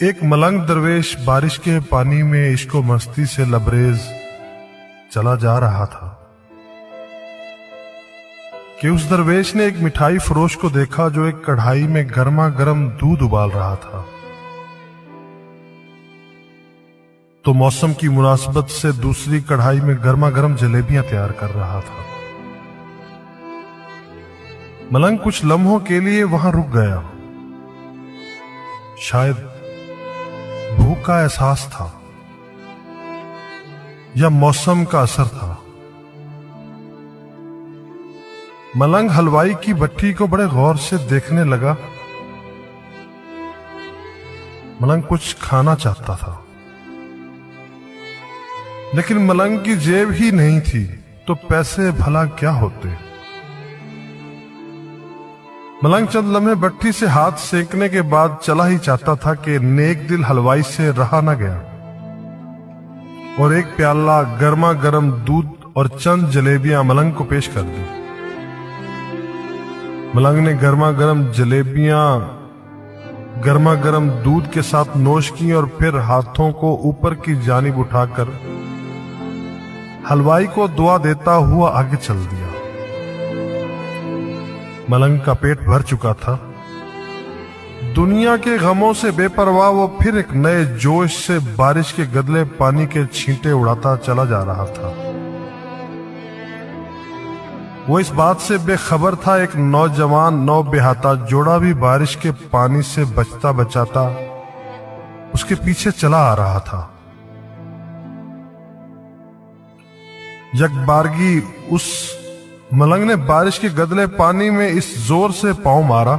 ایک ملنگ درویش بارش کے پانی میں عشق و مستی سے لبریز چلا جا رہا تھا کہ اس درویش نے ایک مٹھائی فروش کو دیکھا جو ایک کڑھائی میں گرما گرم دودھ ابال رہا تھا۔ تو موسم کی مناسبت سے دوسری کڑھائی میں گرما گرم جلیبیاں تیار کر رہا تھا۔ ملنگ کچھ لمحوں کے لیے وہاں رک گیا، شاید بھوک کا احساس تھا یا موسم کا اثر تھا۔ ملنگ حلوائی کی بھٹی کو بڑے غور سے دیکھنے لگا۔ ملنگ کچھ کھانا چاہتا تھا، لیکن ملنگ کی جیب ہی نہیں تھی تو پیسے بھلا کیا ہوتے۔ ملنگ چند لمحے بھٹی سے ہاتھ سینکنے کے بعد چلا ہی چاہتا تھا کہ نیک دل حلوائی سے رہا نہ گیا اور ایک پیالہ گرما گرم دودھ اور چند جلیبیاں ملنگ کو پیش کر دی۔ ملنگ نے گرما گرم جلیبیاں گرما گرم دودھ کے ساتھ نوش کی اور پھر ہاتھوں کو اوپر کی جانب اٹھا کر حلوائی کو دعا دیتا ہوا آگے چل دیا۔ ملنگ کا پیٹ بھر چکا تھا۔ دنیا کے غموں سے بے پرواہ وہ پھر ایک نئے جوش سے بارش کے گدلے پانی کے چھینٹے اڑاتا چلا جا رہا تھا۔ وہ اس بات سے بے خبر تھا ایک نوجوان نو بہاتا جوڑا بھی بارش کے پانی سے بچتا بچاتا اس کے پیچھے چلا آ رہا تھا۔ یک بارگی اس ملنگ نے بارش کے گدلے پانی میں اس زور سے پاؤں مارا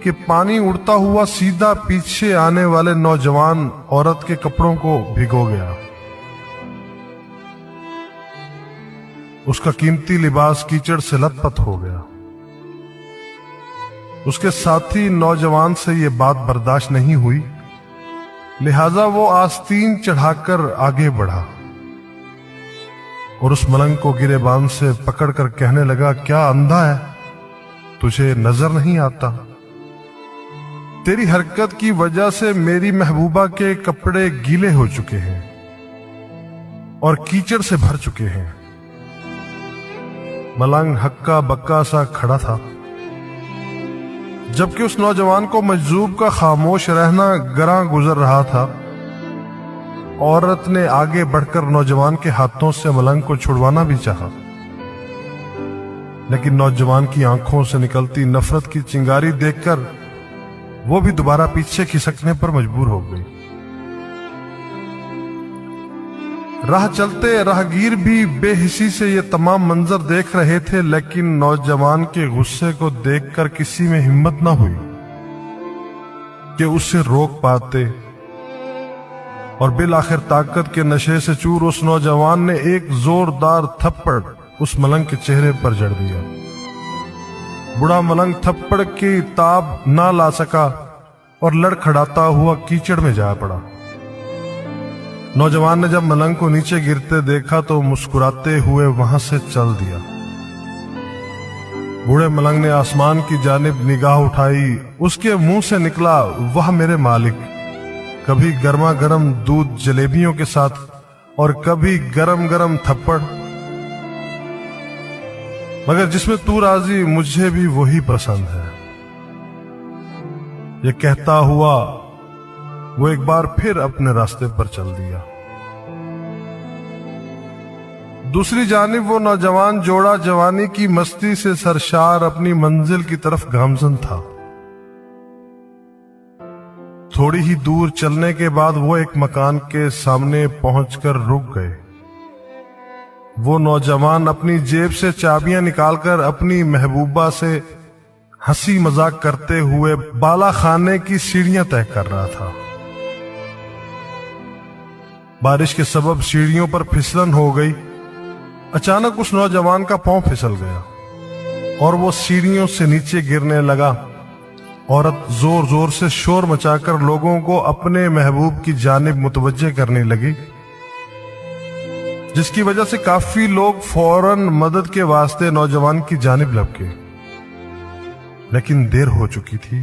کہ پانی اڑتا ہوا سیدھا پیچھے آنے والے نوجوان عورت کے کپڑوں کو بھگو گیا۔ اس کا قیمتی لباس کیچڑ سے لت پت ہو گیا۔ اس کے ساتھی نوجوان سے یہ بات برداشت نہیں ہوئی، لہذا وہ آستین چڑھا کر آگے بڑھا اور اس ملنگ کو گریبان سے پکڑ کر کہنے لگا، کیا اندھا ہے؟ تجھے نظر نہیں آتا؟ تیری حرکت کی وجہ سے میری محبوبہ کے کپڑے گیلے ہو چکے ہیں اور کیچڑ سے بھر چکے ہیں۔ ملنگ ہکا بکا سا کھڑا تھا، جبکہ اس نوجوان کو مجذوب کا خاموش رہنا گراں گزر رہا تھا۔ عورت نے آگے بڑھ کر نوجوان کے ہاتھوں سے ملنگ کو چھڑوانا بھی چاہا، لیکن نوجوان کی آنکھوں سے نکلتی نفرت کی چنگاری دیکھ کر وہ بھی دوبارہ پیچھے کھسکنے پر مجبور ہو گئی۔ راہ چلتے راہگیر بھی بے حسی سے یہ تمام منظر دیکھ رہے تھے، لیکن نوجوان کے غصے کو دیکھ کر کسی میں ہمت نہ ہوئی کہ اسے روک پاتے، اور بالآخر طاقت کے نشے سے چور اس نوجوان نے ایک زوردار تھپڑ اس ملنگ کے چہرے پر جڑ دیا۔ بڑا ملنگ تھپڑ کی تاب نہ لا سکا اور لڑکھڑاتا ہوا کیچڑ میں جا پڑا۔ نوجوان نے جب ملنگ کو نیچے گرتے دیکھا تو مسکراتے ہوئے وہاں سے چل دیا۔ بوڑھے ملنگ نے آسمان کی جانب نگاہ اٹھائی، اس کے منہ سے نکلا، واہ میرے مالک، کبھی گرما گرم دودھ جلیبیوں کے ساتھ اور کبھی گرم گرم تھپڑ، مگر جس میں تو راضی مجھے بھی وہی پسند ہے۔ یہ کہتا ہوا وہ ایک بار پھر اپنے راستے پر چل دیا۔ دوسری جانب وہ نوجوان جوڑا جوانی کی مستی سے سرشار اپنی منزل کی طرف گامزن تھا۔ تھوڑی ہی دور چلنے کے بعد وہ ایک مکان کے سامنے پہنچ کر رک گئے۔ وہ نوجوان اپنی جیب سے چابیاں نکال کر اپنی محبوبہ سے ہنسی مذاق کرتے ہوئے بالا خانے کی سیڑھیاں طے کر رہا تھا۔ بارش کے سبب سیڑھیوں پر پھسلن ہو گئی۔ اچانک اس نوجوان کا پاؤں پھسل گیا اور وہ سیڑھیوں سے نیچے گرنے لگا۔ عورت زور زور سے شور مچا کر لوگوں کو اپنے محبوب کی جانب متوجہ کرنے لگی، جس کی وجہ سے کافی لوگ فوراً مدد کے واسطے نوجوان کی جانب لپکے، لیکن دیر ہو چکی تھی۔